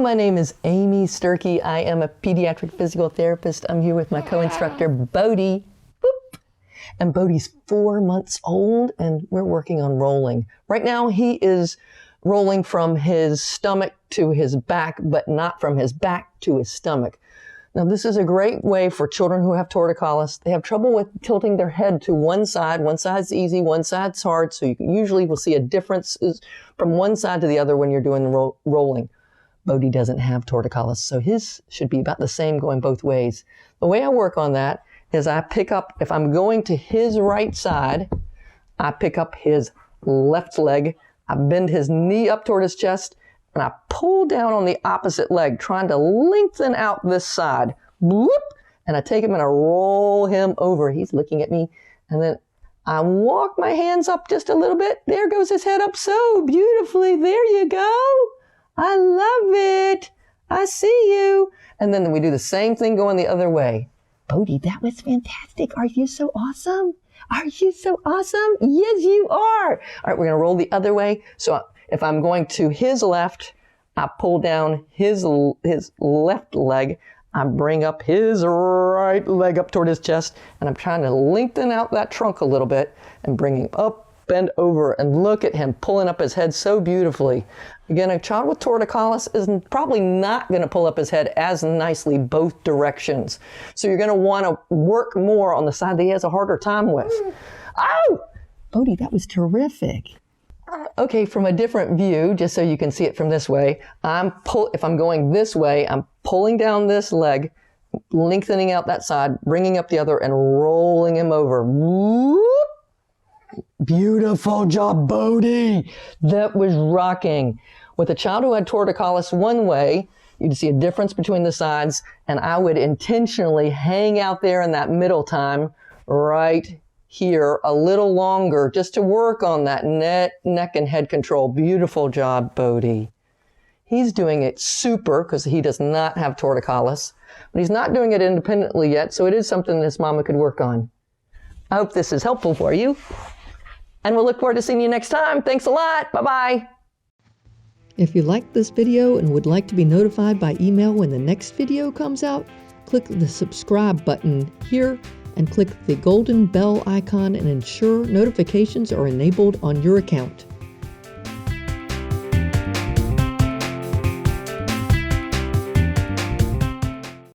my name is Amy Sturkey. I am a pediatric physical therapist. I'm here with my co-instructor, Bodie. Boop. And Bodie's 4 months old, and we're working on rolling. Right now, he is rolling from his stomach to his back, but not from his back to his stomach. Now, this is a great way for children who have torticollis. They have trouble with tilting their head to one side. One side's easy, one side's hard. So you usually will see a difference from one side to the other when you're doing the rolling. Bodie doesn't have torticollis, so his should be about the same going both ways. The way I work on that is I pick up, if I'm going to his right side, I pick up his left leg. I bend his knee up toward his chest, and I pull down on the opposite leg, trying to lengthen out this side. Whoop! And I take him and I roll him over. He's looking at me. And then I walk my hands up just a little bit. There goes his head up so beautifully. There you go. I love it. I see you. And then we do the same thing going the other way. Bodie, that was fantastic. Are you so awesome? Are you so awesome? Yes, you are. All right, we're going to roll the other way. So if I'm going to his left, I pull down his left leg. I bring up his right leg up toward his chest, and I'm trying to lengthen out that trunk a little bit and bring him up, bend over, and look at him pulling up his head so beautifully. Again, a child with torticollis is probably not going to pull up his head as nicely both directions. So you're going to want to work more on the side that he has a harder time with. Oh! Bodie, that was terrific. Okay, from a different view, just so you can see it from this way, if I'm going this way, I'm pulling down this leg, lengthening out that side, bringing up the other, and rolling him over. Whoop! Beautiful job, Bodie. That was rocking. With a child who had torticollis one way, you'd see a difference between the sides, and I would intentionally hang out there in that middle time right here a little longer just to work on that neck and head control. Beautiful job, Bodie. He's doing it super because he does not have torticollis, but he's not doing it independently yet, so it is something that his mama could work on. I hope this is helpful for you, and we'll look forward to seeing you next time. Thanks a lot. Bye-bye. If you liked this video and would like to be notified by email when the next video comes out, click the subscribe button here and click the golden bell icon and ensure notifications are enabled on your account.